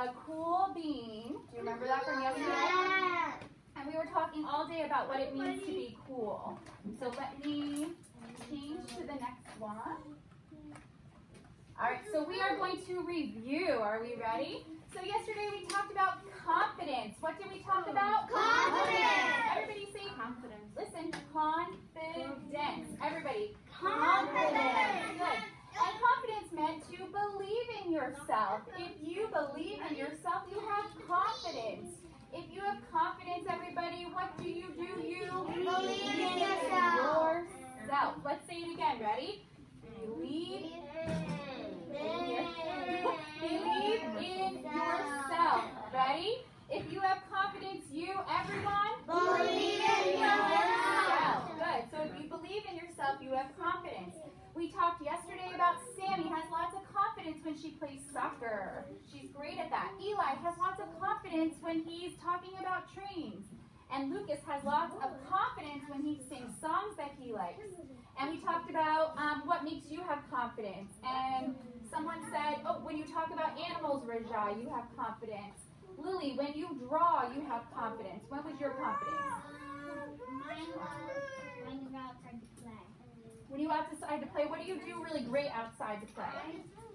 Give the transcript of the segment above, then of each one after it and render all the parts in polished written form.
a cool bean. Do you remember that from yesterday? Yeah. And we were talking all day about what it means to be cool. So let me change to the next one. All right, so we are going to review. Are we ready? So yesterday we talked about confidence. What did we talk about? Confidence. Everybody say confidence. Listen, confidence. Everybody, confidence. Good. And confidence meant to believe in yourself. If you believe in yourself, you have confidence. If you have confidence, everybody, what do? You believe in yourself. Let's say it again. Ready? Believe Believe in yourself. Ready? If you have confidence, you, everyone, Believe in yourself. Good. So if you believe in yourself, you have confidence. We talked yesterday about Sammy has lots of confidence when she plays soccer. She's great at that. Eli has lots of confidence when he's talking about trains. And Lucas has lots of confidence when he sings songs that he likes. And we talked about what makes you have confidence. And someone said, oh, when you talk about animals, Raja, you have confidence. Lily, when you draw, you have confidence. What was your confidence? Mine was when you go outside to play. When you go outside to play, what do you do really great outside to play?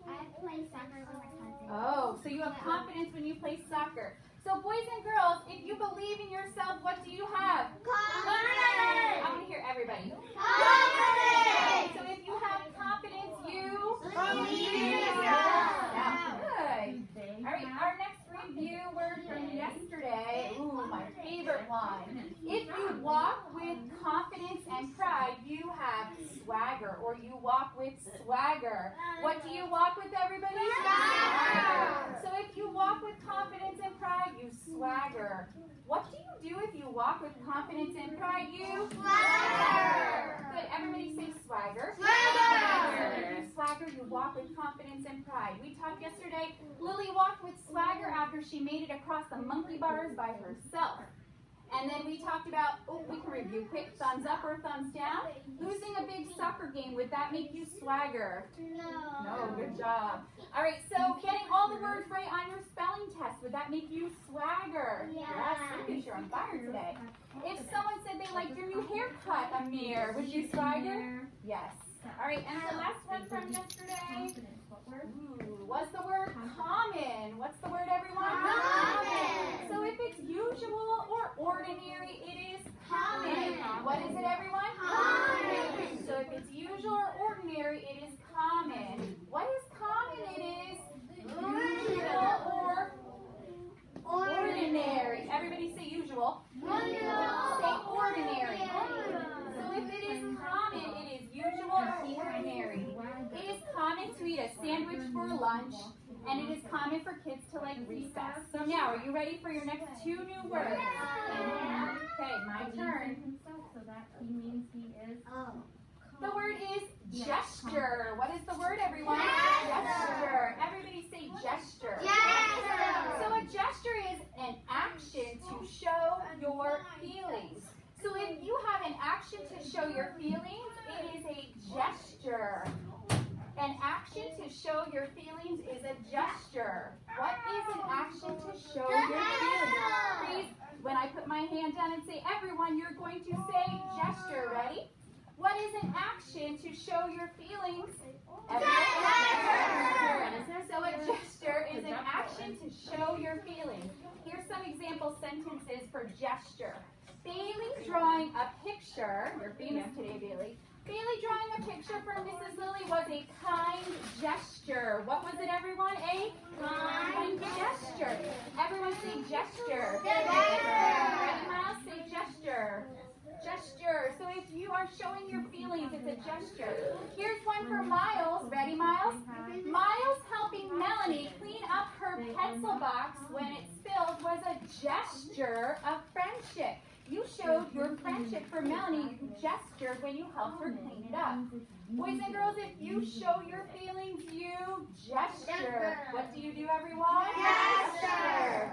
I play soccer with my cousins. Oh, so you have confidence when you play soccer. So boys and girls, if you believe in yourself, what do you have? Confidence. I want to hear everybody. Confidence. So if you have confidence, you Believe in yourself. Good. All right, our next review word from yesterday. Ooh, my favorite one. If you walk with confidence and pride, you have swagger, or you walk with swagger. What do you walk with, everybody? Swagger. So if you walk with confidence and pride, you swagger. What do you do if you walk with confidence and pride? You Swagger. Good. Everybody say swagger. Swagger. So if you swagger, you walk with confidence and pride. We talked yesterday, Lily walked with swagger after she made it across the monkey bars by herself. And then we talked about, oh, we can review quick, thumbs up or thumbs down. Losing a big soccer game, would that make you swagger? No, good job. All right, so getting all the words right on your spelling test, would that make you swagger? Yeah. Yes, Lucas, you're on fire today. If someone said they liked your new haircut, Amir, would you swagger? Yes. All right, and our last one from yesterday. Ooh, what's the word? Common. What's the word, everyone? Common. So if it's usual or ordinary, it is common. What is it, everyone? Common. So if it's usual or ordinary, it is common. What is common? It is usual or ordinary. Everybody say usual. Say ordinary. So if it is common, it is usual or ordinary. It is common to eat a sandwich for lunch, and it is common for kids to like recess. So now, are you ready for your next two new words? Okay, my turn. So that he means he is. The word is gesture. What is the word, everyone? Gesture. Everybody say gesture. So a gesture is an action to show your feelings. So if you have an action to show your feelings, it is a gesture. An action to show your feelings is a gesture. What is an action to show your feelings? Please, when I put my hand down and say everyone, you're going to say gesture. Ready? What is an action to show your feelings? So a gesture is an action to show your feelings. Here's some example sentences for gesture. Bailey drawing a picture. You're famous today, Bailey. Bailey drawing a picture for Mrs. Lily was a kind gesture. What was it, everyone? A kind gesture. Everyone say gesture. Ready, Miles? Say gesture. Gesture. So if you are showing your feelings, it's a gesture. Here's one for Miles. Ready, Miles? Miles helping Melanie clean up her pencil box when it spilled was a gesture of friendship. You showed your friendship for Melanie. You gestured when you helped her clean it up. Boys and girls, if you show your feelings, you gesture. What do you do, everyone? Gesture.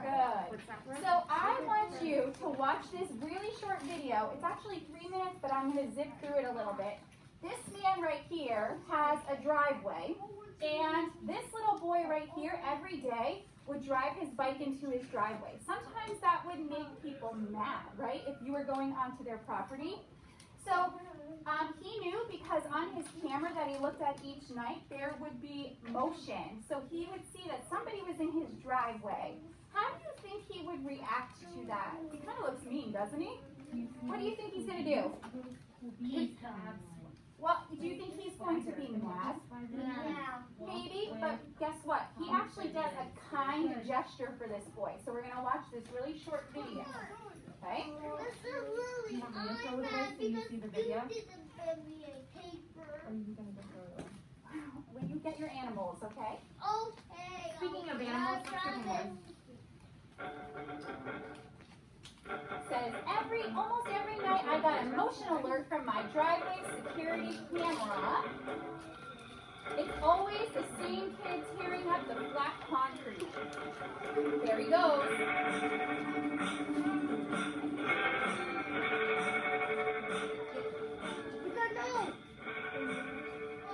Good. So I want you to watch this really short video. It's actually 3 minutes, but I'm going to zip through it a little bit. This man right here has a driveway, and this little boy right here every day would drive his bike into his driveway. Sometimes that would make people mad, right? If you were going onto their property. So he knew because on his camera that he looked at each night, there would be motion. So he would see that somebody was in his driveway. How do you think he would react to that? He kind of looks mean, doesn't he? What do you think he's going to do? Well, do you think he's going to be mad? Yeah. Maybe, but guess what? He actually does a kind gesture for this boy. So we're going to watch this really short video. Okay? I'm mad because you didn't give me a paper. When you get your animals, okay? Okay. Speaking of animals, Says almost every night I got a motion alert from my driveway security camera. It's always the same kids tearing up the flat concrete. There he goes.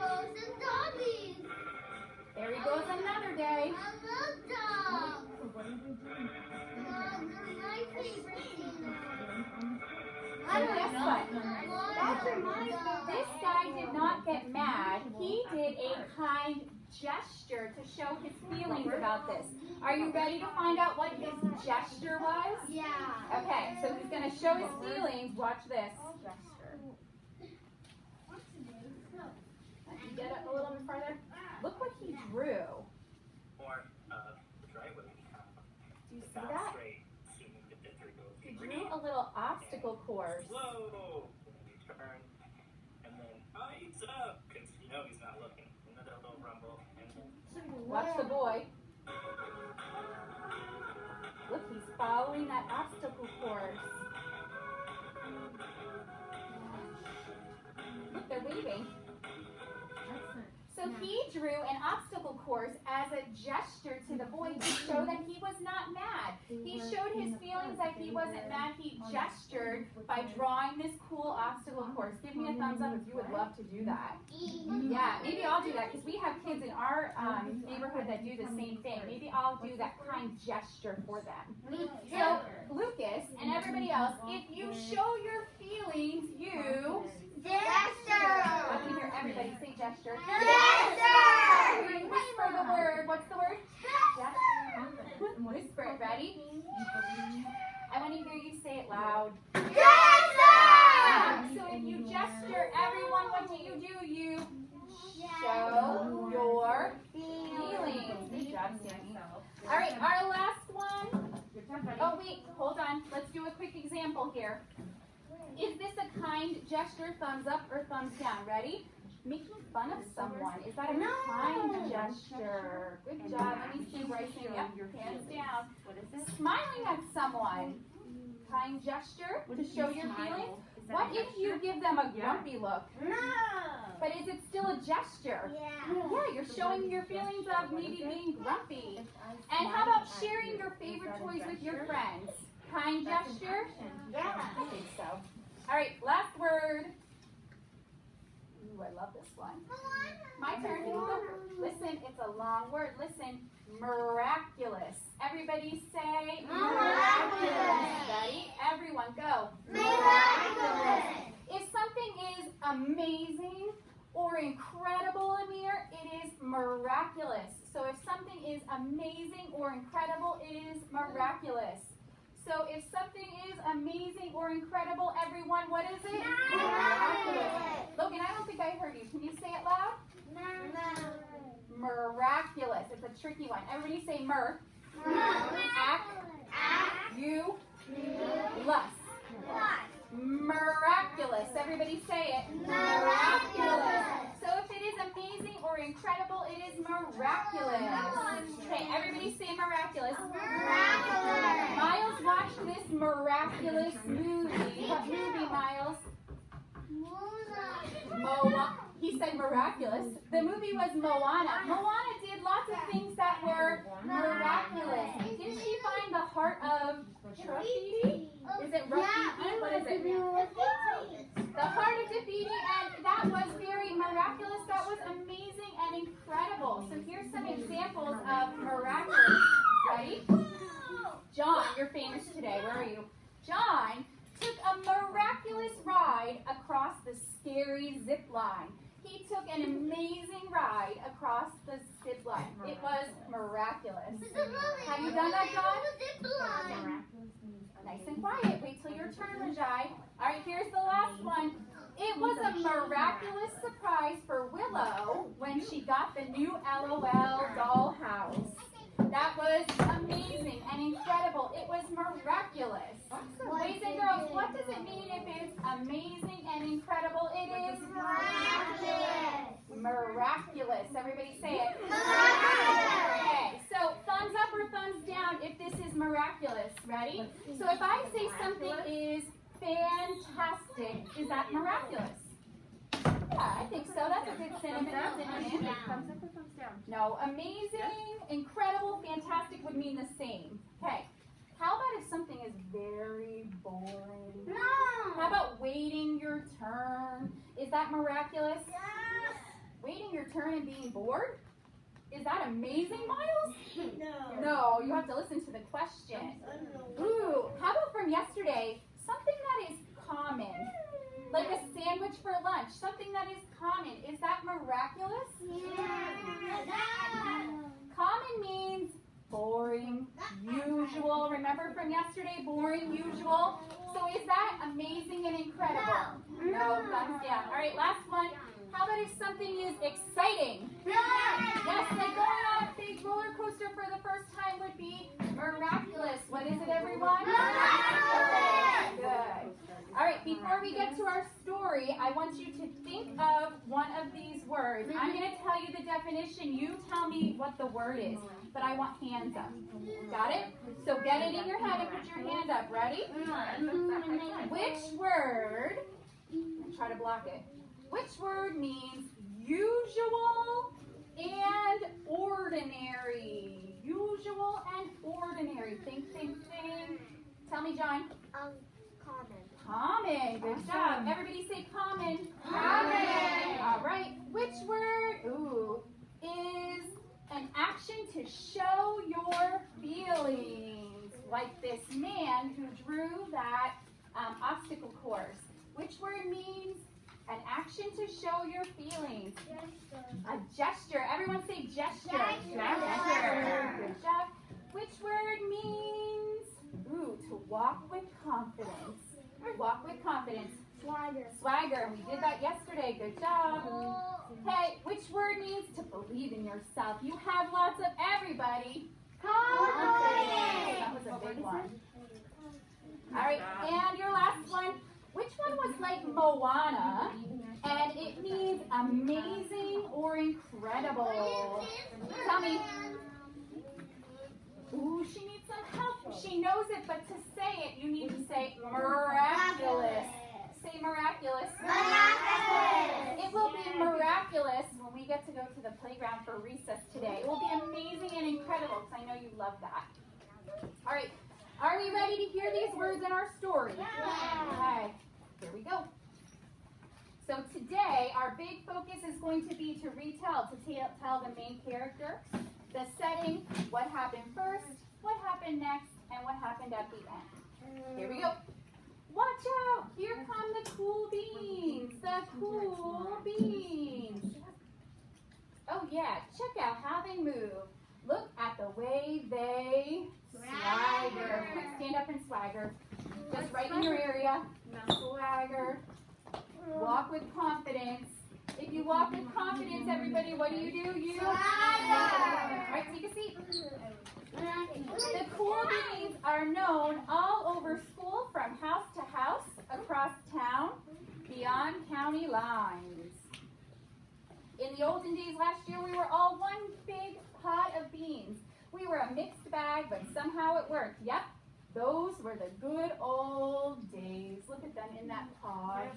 Oh, some doggies. There he goes another day. I love dogs. Dogs are my favorite thing. So guess what? Dogs are my dogs. This guy did not get mad. He did a kind gesture to show his feelings about this. Are you ready to find out what his gesture was? Yeah. Okay, so he's going to show his feelings. Watch this. Let me get it a little bit farther. Look what he drew. Or driveway. Do you see that? He drew a little obstacle course. Whoa! And then you turn, and then heights up, because you know he's not looking. Another little rumble, and then Watch the boy. Look, he's following that obstacle course. Look, they're waving. So he drew an obstacle course as a gesture to the boy to show that he was not mad. He showed his feelings that he wasn't mad. He gestured by drawing this cool obstacle course. Give me a thumbs up if you would love to do that. Yeah, maybe I'll do that because we have kids in our neighborhood that do the same thing. Maybe I'll do that kind gesture for them. So Lucas and everybody else, if you show your feelings, you Gesture. I want to hear everybody say gesture. Gesture. Whisper the word. What's the word? Gesture. Whisper it. Ready? I want to hear you say it loud. Gesture. So if you gesture, everyone, what do? You show your feelings. Good job, Sammy. All right, our last one. Oh, wait. Hold on. Let's do a quick example here. Is this a kind gesture, thumbs up or thumbs down? Ready? Making fun of someone. Is that a kind gesture? Good job. Let me see, Bryson. Yep, your hands down. What is this? Smiling at someone. Kind gesture to show your feelings. What if you give them a grumpy look? No. But is it still a gesture? Yeah. Yeah, you're showing your feelings of maybe being grumpy. And how about sharing your favorite toys with your friends? Kind gesture? Yeah. I think so. All right, last word. Ooh, I love this one. My turn. Listen, it's a long word. Listen, miraculous. Everybody say Miraculous. Ready? Everyone go. Miraculous. If something is amazing or incredible, Amir, it is miraculous. So if something is amazing or incredible, it is miraculous. So if something is amazing or incredible, everyone, what is it? Miraculous. Logan, I don't think I heard you. Can you say it loud? Miraculous. It's a tricky one. Everybody say mir. You. Less. Miraculous. Everybody say it. Miraculous. So if it is amazing or incredible, it is miraculous. Okay, everybody say miraculous. Miraculous. Miles watched this miraculous movie. What movie, Miles? He said miraculous. The movie was Moana. Moana did lots of things that were miraculous. Did she find the heart of Rafiki? Is it Rafiki? What is it? The heart of Rafiki, and that was very miraculous. That was amazing and incredible. So here's some examples of miraculous. John took a miraculous ride across the scary zip line. He took an amazing ride across the zip line. It was miraculous. Have you done that, John? Nice and quiet. Wait till your turn, Rajai. All right, here's the last one. It was a miraculous surprise for Willow when she got the new LOL dollhouse. That was amazing and incredible. It was miraculous. Boys and girls, what does it mean if it's amazing and incredible? It is miraculous. Miraculous. Everybody say it. Miraculous. Okay, so thumbs up or thumbs down if this is miraculous. Ready? So if I say something is fantastic, is that miraculous? Yeah, I think so. That's a good synonym. Thumbs up or thumbs down? No, amazing, incredible, fantastic would mean the same. Okay. How about if something is very boring? No. How about waiting your turn? Is that miraculous? Yes. Waiting your turn and being bored? Is that amazing, Miles? No. No, you have to listen to the question. Ooh, how about from yesterday? Something that is common, like a sandwich for lunch. Something that is common. Is that miraculous? Yeah. Common means boring, usual. Remember from yesterday, boring, usual? So is that amazing and incredible? No, thumbs down. All right, last one. How about if something is exciting? Yes, like going on a big roller coaster for the first time would be miraculous. What is it, everyone? Miraculous. Good. All right, before we get to our story, I want you to think of one of these words. I'm going to tell you the definition. You tell me what the word is, but I want hands up. Got it? So get it in your head and put your hand up. Ready? Which word, try to block it. Which word means usual and ordinary? Usual and ordinary. Think. Tell me, John. Common. Common. Good job. Everybody say common. Common. All right. Which word, is an action to show your feelings? Like this man who drew that obstacle course. Which word means an action to show your feelings? A gesture. Everyone say gesture. Gesture. Good job. Which word means, to walk with confidence. Walk with confidence. Swagger. We did that yesterday. Good job. Okay, which word means to believe in yourself? You have lots of everybody. Confidence. That was a big one. All right, and your last one. Which one was like Moana, and it means amazing or incredible? Tell me. Ooh, she needs some help. She knows it, but to say it, you need to say miraculous. Say miraculous. Miraculous. It will be miraculous when we get to go to the playground for recess today. It will be amazing and incredible, because I know you love that. All right. Are we ready to hear these words in our story? Okay, here we go. So today, our big focus is going to be to retell, tell the main character, the setting, what happened first, what happened next, and what happened at the end. Here we go. Watch out! Here come the cool beans. The cool beans. Oh yeah, check out how they move. Look at the way they swagger. Quick, stand up and swagger. Just right in your area. Swagger. Walk with confidence. If you walk with confidence, everybody, what do? You swagger. All right, take a seat. The cool beans are known all over school, from house to house, across town, beyond county lines. In the olden days last year, we were all one big pot of beans. We were a mixed bag, but somehow it worked. Yep, those were the good old days. Look at them in that pod.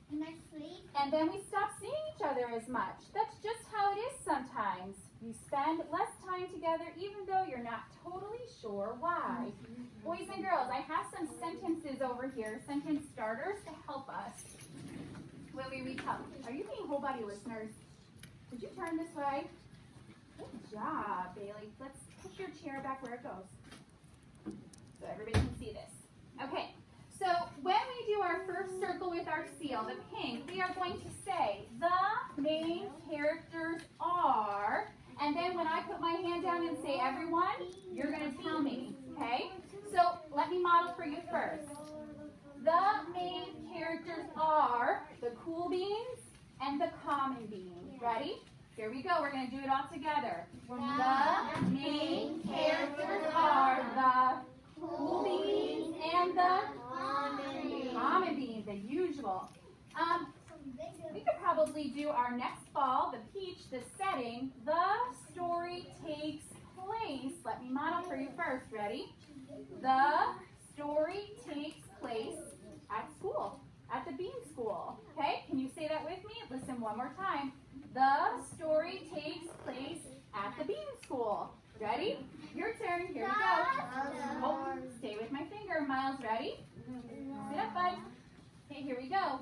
Can I sleep? And then we stopped seeing each other as much. That's just how it is sometimes. You spend less time together even though you're not totally sure why. Boys and girls, I have some sentences over here, sentence starters to help us when we retell. Are you being whole body listeners? Could you turn this way? Good job, Bailey. Let's push your chair back where it goes so everybody can see this. Okay, so when we do our first circle with our seal, the pink, we are going to say the main characters are, and then when I put my hand down and say everyone, you're going to tell me, okay? So let me model for you first. The main characters are the cool beans and the common beans. Ready? Here we go. We're going to do it all together. The main characters are the cool beans and the common beans, the usual. We could probably do our next ball, the peach, the setting. The story takes place. Let me model for you first. Ready? The story takes place at school, at the bean school. Okay? Can you say that with me? Listen one more time. The story takes place at the bean school. Ready? Your turn. Here we go. Oh, stay with my finger. Miles, ready? Sit up, bud. Okay, here we go.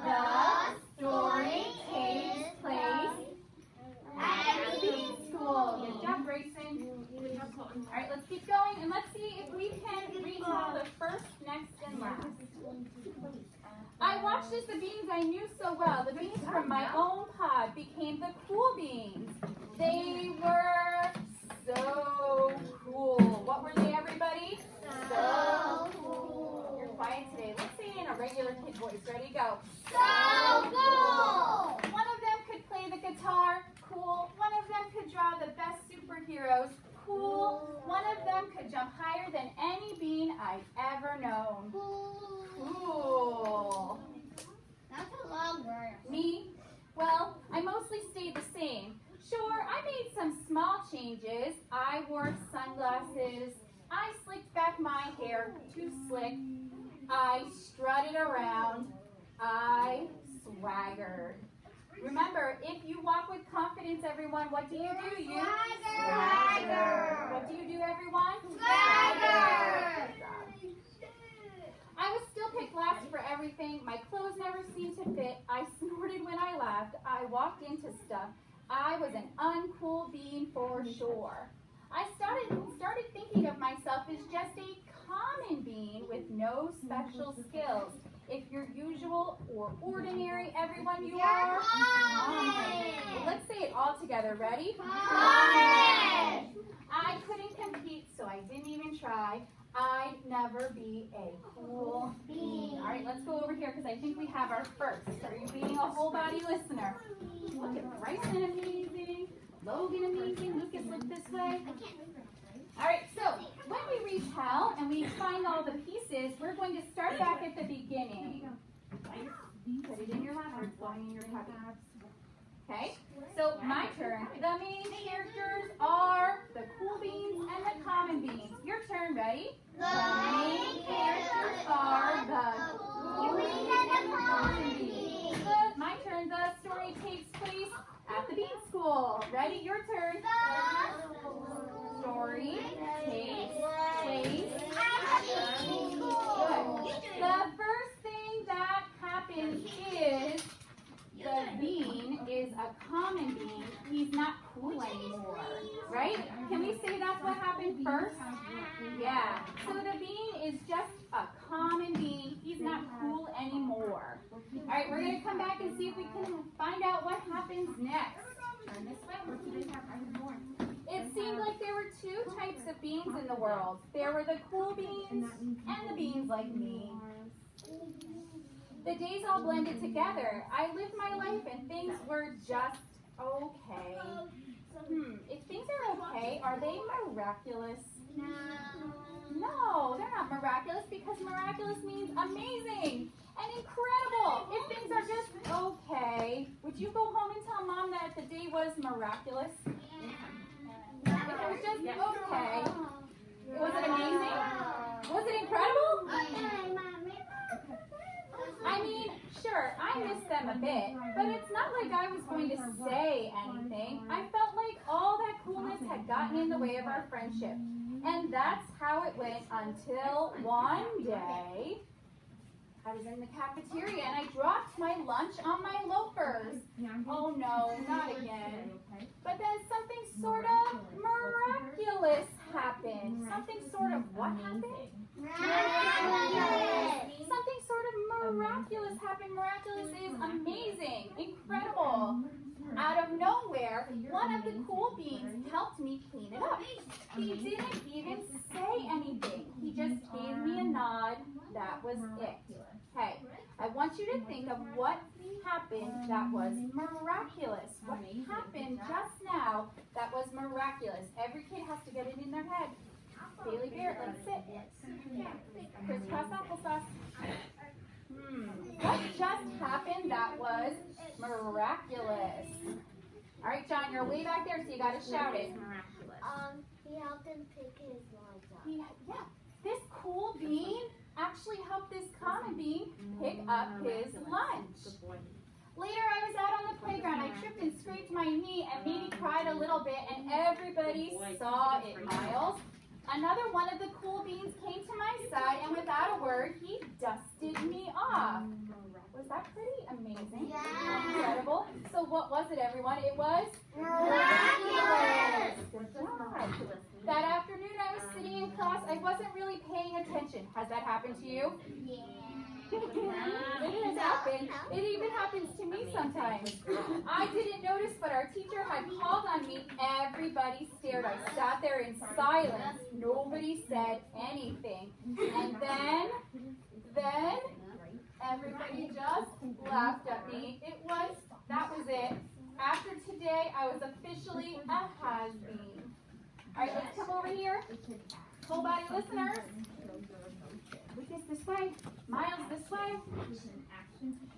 The story takes place at the bean school. Good job, Grayson. All right, let's keep going, and let's see if we can retell the first, next, and last. I watched as the beans I knew so well, the beans from my own pod, became the cool beans. They were so cool. What were they, everybody? So cool. You're quiet today. Let's say it in a regular kid voice. Ready? Go. So cool. One of them could play the guitar. Cool. One of them could draw the best superheroes. Cool. One of them could jump higher than any bean I've ever known. Cool. That's a long word. Me? Well, I mostly stayed the same. Sure, I made some small changes. I wore sunglasses. I slicked back my hair too slick. I strutted around. I swaggered. Remember, if you walk with confidence, everyone, what do? You swagger. What do you do, everyone? Swagger. I was still picked last for everything. My clothes never seemed to fit. I snorted when I laughed. I walked into stuff. I was an uncool bean for sure. I started thinking of myself as just a common bean with no special skills. If you're usual or ordinary, everyone, you are common. Well, let's say it all together. Ready? Common. I couldn't compete, so I didn't even try. I'd never be a cool bean. All right, let's go over here because I think we have our first. Are you being a whole body listener? Look at Bryson, amazing. Logan, amazing. Lucas, look this way. All right, so when we retell and we find all the pieces, we're going to start back at the beginning. Put it in your lap or it's going in your cubby. Okay, so my turn. The main characters are the cool beans and the common beans. Your turn, ready? The main characters are the cool beans and the common beans. Good. My turn. The story takes place at the bean school. Ready? Your turn. The Story takes place at the bean school. Good. The first thing that happens is the bean is a common bean. He's not cool anymore, right? Can we say that's what happened first? Yeah. So the bean is just a common bean. He's not cool anymore. All right, we're going to come back and see if we can find out what happens next. Turn this way. It seemed like there were two types of beans in the world. There were the cool beans and the beans like me. The days all blended together. I lived my life and things were just okay. If things are okay, are they miraculous? No, they're not miraculous because miraculous means amazing and incredible. If things are just okay, would you go home and tell Mom that the day was miraculous? If it was just okay. Was it amazing? Was it incredible? I mean, sure, I miss them a bit, but it's not like I was going to say anything. I felt like all that coolness had gotten in the way of our friendship. And that's how it went until one day, I was in the cafeteria and I dropped my lunch on my loafers. Oh no, not again. But then something sort of miraculous happened. Something sort of what happened? Miraculous. happened miraculous is amazing, incredible. Out of nowhere, one of the cool beans helped me clean it up. He didn't even say anything. He just gave me a nod. That was it. Okay, I want you to think of what happened that was miraculous. What happened just now that was miraculous? Every kid has to get it in their head. Bailey Barrett, let's sit. Crisscross applesauce. What just happened that was miraculous? All right, John, you're way back there, so you got to shout it. He helped him pick his lunch up. Yeah, this cool bean actually helped this common bean pick up his lunch. Later, I was out on the playground. I tripped and scraped my knee and maybe cried a little bit, and everybody saw it, Miles. Another one of the cool beans came to my side, and without a word, he dusted me off. Was that pretty amazing? Yeah. Incredible. So what was it, everyone? It was Miraculous. Good job. That afternoon, I was sitting in class. I wasn't really paying attention. Has that happened to you? Yeah. It has happened. It even happens to me sometimes. I didn't notice, but our teacher had called on me. Everybody stared. I sat there in silence. Nobody said anything. And then everybody just laughed at me. That was it. After today, I was officially a has-been. All right, let's come over here. Full body listeners. Lucas, this way. Miles, this way.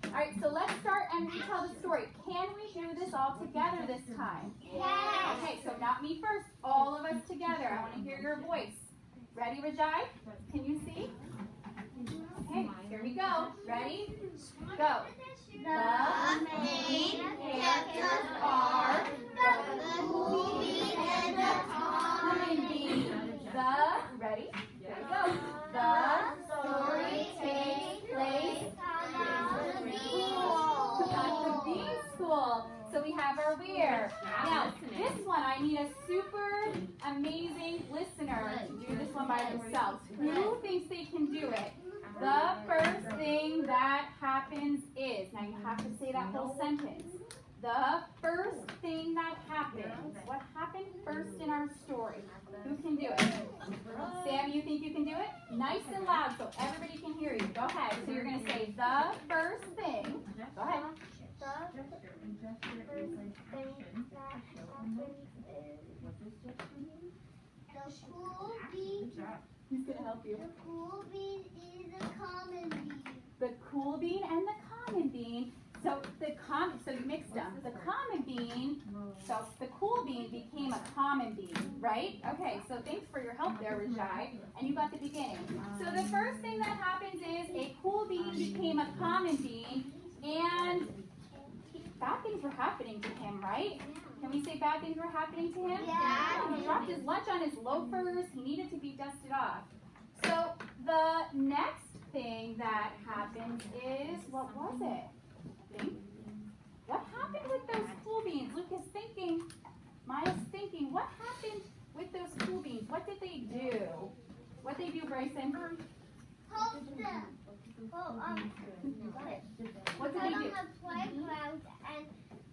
All right, so let's start and retell the story. Can we do this all together this time? Yes. Okay, so not me first. All of us together. I want to hear your voice. Ready, Rajai? Can you see? Okay, here we go. Ready? Go. The main characters are the cool bean and the common bean. Ready? Here we go. The story takes place At the at the bean school. So we have our where. Now, this one, I need a super amazing listener to do this one by themselves. Who thinks they can do it? The first thing that happens is, now you have to say that whole sentence. The first thing that happens. What happened first in our story? Who can do it? Sam, you think you can do it? Nice and loud so everybody can hear you. Go ahead. So you're going to say the first thing. Go ahead. The first thing that happens is the cool bean. Who's going to help you? The cool bean is a common bean. The cool bean and the common bean. So so you mixed them. The common bean, so the cool bean became a common bean, right? Okay, so thanks for your help there, Rajai. And you got the beginning. So the first thing that happens is a cool bean became a common bean, and bad things were happening to him, right? Can we say bad things were happening to him? Yeah. He dropped his lunch on his loafers. He needed to be dusted off. So the next thing that happens is, what was it? Think. What happened with those cool beans? Luke is thinking. Maya's thinking. What happened with those cool beans? What did they do? What did they do, Bryson? Hold them. What did Put they on do? the playground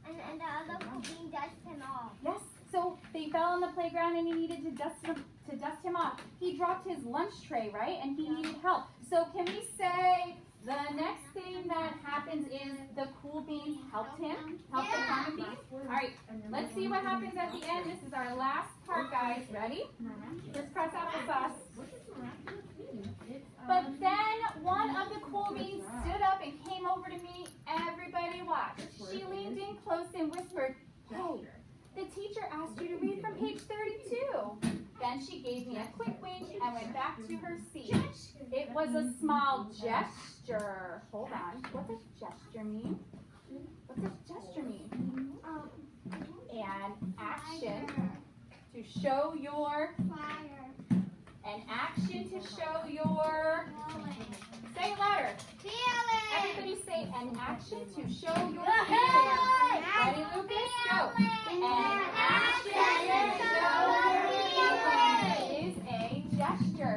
and the other cool bean dust him off. Yes. So they fell on the playground and he needed to dust him off. He dropped his lunch tray, right? And he needed help. So can we say the next thing that happens is the cool beans helped him? Helped the common beans? All right. Let's see what happens at the end. This is our last part, guys. Ready? Crisscross applesauce. But then one of the cool beans stood up and came over to me. Everybody watch. She leaned in close and whispered, "Hey, the teacher asked you to read from page 32. Then she gave me a quick wink and went back to her seat. It was a small gesture. Hold on. What does gesture mean? What does gesture mean? An action to show your, an action to show your, say it louder. Everybody say an action to show your feelings. Ready, Lucas? Go. An action to show your feelings is a gesture.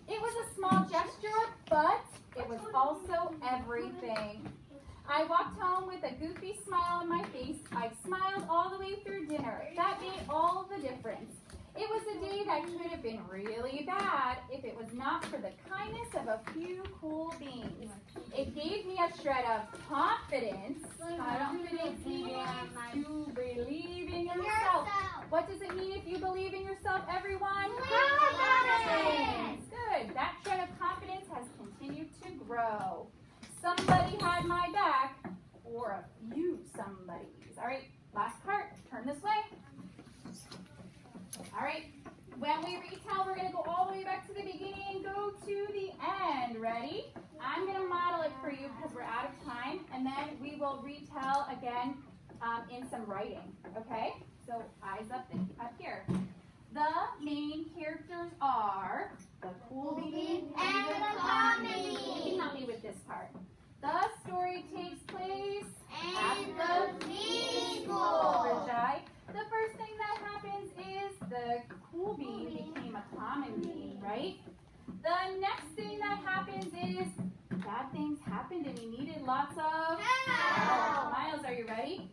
It was a small gesture, but it was also evident. everything. I walked home with a goofy smile on my face. I smiled all the way through dinner. That made all the difference. It was a day that could have been really bad if it was not for the kindness of a few cool beans. It gave me a shred of confidence. Confidence means to believe in yourself. What does it mean if you believe in yourself, everyone? Confidence. Good. That shred of confidence has continued to grow. Somebody had my back, or a few somebodies. All right, last part. Turn this way. All right, when we retell, we're going to go all the way back to the beginning and go to the end. Ready? I'm going to model it for you because we're out of time, and then we will retell again in some writing, okay? So eyes up here. The main characters are the cool bean and the comedy. You can help me with this part. The story takes place at the preschool. The first thing that happens is the cool bean became a common bean, right? The next thing that happens is bad things happened and he needed lots of help. Miles, are you ready?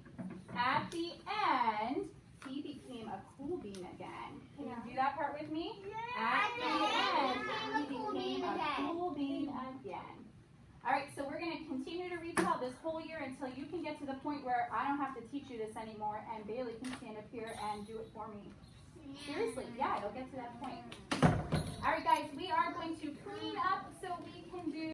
At the end, he became a cool bean again. Can you do that part with me? At the end, he became a cool bean again. All right, so we're going to continue to retell this whole year until you can get to the point where I don't have to teach you this anymore and Bailey can stand up here and do it for me. Seriously, yeah, it'll get to that point. All right, guys, we are going to clean up so we can do